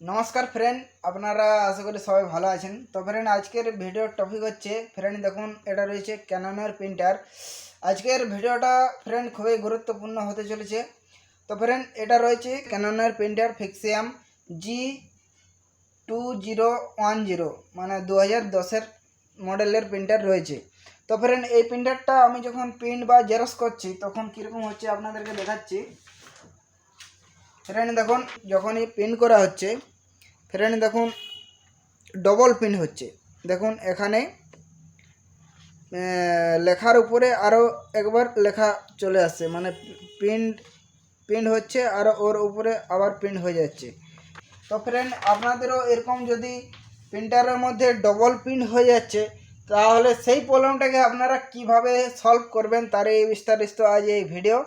नमस्कार फ्रेंड আপনারা আশা করি সবাই ভালো আছেন। তো ফ্রেন্ড আজকের ভিডিওর টপিক হচ্ছে ফ্রেন্ড দেখুন এটা রয়েছে ক্যাননের প্রিন্টার। আজকের ভিডিওটা ফ্রেন্ড খুবই গুরুত্বপূর্ণ হতে চলেছে। তো ফ্রেন্ড এটা রয়েছে ক্যাননের প্রিন্টার ফিক্সিয়াম G2010 মানে 2010-এর মডেলের প্রিন্টার রয়েছে। তো ফ্রেন্ড এই প্রিন্টারটা আমি যখন প্রিন্ট বা জেরক্স করছি তখন কীরকম হচ্ছে আপনাদেরকে দেখাচ্ছি। ফ্রেন্ড দেখুন যখনই প্রিন্ট করা হচ্ছে ফ্রেন্ড দেখুন ডবল প্রিন্ট হচ্ছে। দেখুন এখানে লেখার উপরে আরও একবার লেখা চলে আসছে, মানে প্রিন্ট প্রিন্ট হচ্ছে আর ওর উপরে আবার প্রিন্ট হয়ে যাচ্ছে। তো ফ্রেন্ড আপনাদেরও এরকম যদি প্রিন্টারের মধ্যে ডবল প্রিন্ট হয়ে যাচ্ছে তাহলে সেই প্রবলেমটাকে আপনারা কিভাবে সলভ করবেন তার এই বিস্তারিত আজ এই ভিডিও।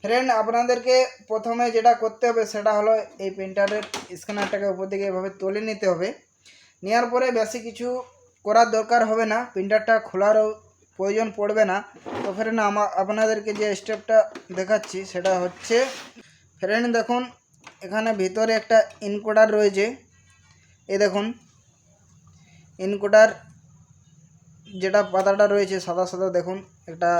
ফ্রেন্ড আপনাদেরকে প্রথমে যেটা করতে হবে সেটা হলো এই প্রিন্টারের স্ক্যানারটাকে উপর দিকে এভাবে তুলে নিতে হবে। নেওয়ার পরে বেশি কিছু করার দরকার হবে না, প্রিন্টারটা খোলারও প্রয়োজন পড়বে না। তো ফ্রেন্ড আপনাদেরকে যে স্টেপটা দেখাচ্ছি সেটা হচ্ছে ফ্রেন্ড দেখুন এখানে ভিতরে একটা ইনকোডার রয়েছে। এই দেখুন ইনকোডার যেটা পাতাটা রয়েছে সাদা সাদা, দেখুন একটা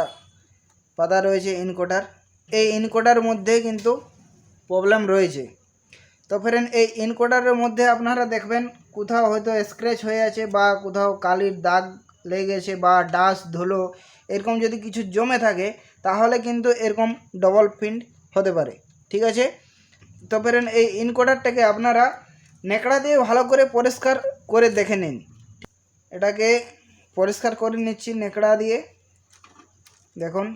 পাতা রয়েছে ইনকোডার। এই ইনকোডার মধ্যে কিন্তু প্রবলেম রয়েছে। তো ফ্রেন্ড এই ইনকোডারের মধ্যে আপনারা দেখবেন কোথাও হয়তো স্ক্র্যাচ হয়ে আছে বা কোথাও কালির দাগ লেগে গেছে বা ডাস্ট ধুলো এরকম যদি কিছু জমে থাকে তাহলে কিন্তু এরকম ডবল প্রিন্ট হতে পারে, ঠিক আছে। তো ফ্রেন্ড এই ইনকোডারটাকে আপনারা নেকড়া দিয়ে ভালো করে পরিষ্কার করে দেখে নিন। এটাকে পরিষ্কার করে নিচ্ছি নেকড়া দিয়ে। দেখুন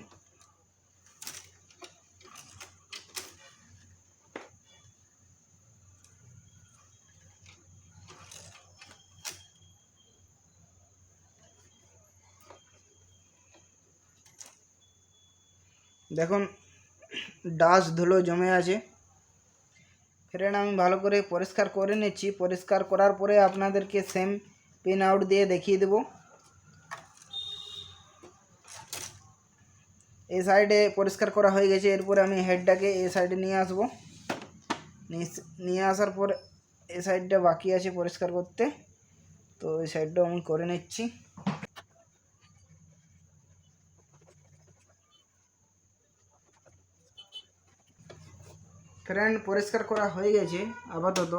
দেখুন ডাস্ট ধুলো জমে আছে। ফ্রেন্ড আমি ভালো করে পরিষ্কার করে নিচ্ছি। পরিষ্কার করার পরে আপনাদেরকে সেম পিন আউট দিয়ে দেখিয়ে দেব। এই সাইডে পরিষ্কার করা হয়ে গেছে। এরপরে আমি হেডটাকে এই সাইডে নিয়ে আসবো। নিয়ে আসার পর এই সাইডটা বাকি আছে পরিষ্কার করতে, তো এই সাইডটাও আমি করে নিচ্ছি। ফ্রেন্ড পরিষ্কার করা হয়ে গেছে আপাতত।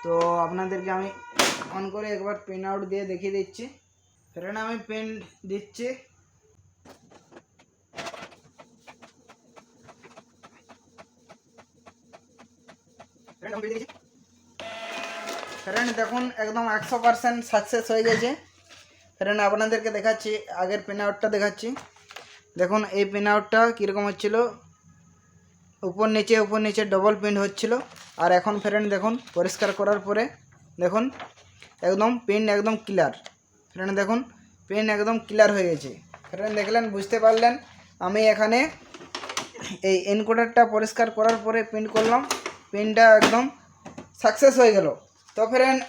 তো আপনাদেরকে আমি অন করে একবার পেন আউট দিয়ে দেখিয়ে দিচ্ছি। ফ্রেন্ড আমি পেন দিচ্ছি। ফ্রেন্ড দেখুন একদম 100% সাকসেস হয়ে গেছে। ফ্রেন্ড আপনাদেরকে দেখাচ্ছি, আগের পেন আউটটা দেখাচ্ছি। দেখুন এই পেন আউটটা কীরকম হচ্ছিলো, উপর নিচে ডবল প্রিন্ট হচ্ছিল। আর এখন ফ্রেন্ড দেখুন পরিষ্কার করার পরে দেখুন একদম প্রিন্ট একদম ক্লিয়ার। ফ্রেন্ড দেখুন প্রিন্ট একদম ক্লিয়ার হয়ে গেছে। ফ্রেন্ড দেখলেন, বুঝতে পারলেন। আমি এখানে এই এনকোডারটা পরিষ্কার করার পরে প্রিন্ট করলাম, প্রিন্টটা একদম সাকসেস হয়ে গেল। তো ফ্রেন্ড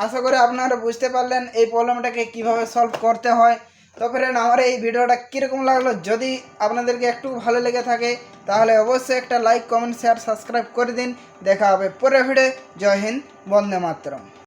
আশা করি আপনারা বুঝতে পারলেন এই প্রবলেমটাকে কিভাবে সলভ করতে হয়। তো ফ্রেন্ড আমার এই ভিডিওটা কীরকম লাগলো, যদি আপনাদেরকে একটু ভালো লেগে থাকে তাহলে অবশ্যই একটা লাইক কমেন্ট শেয়ার সাবস্ক্রাইব করে দিন। দেখা হবে পরের ভিডিও। জয় হিন্দ, বন্দে মাতরম।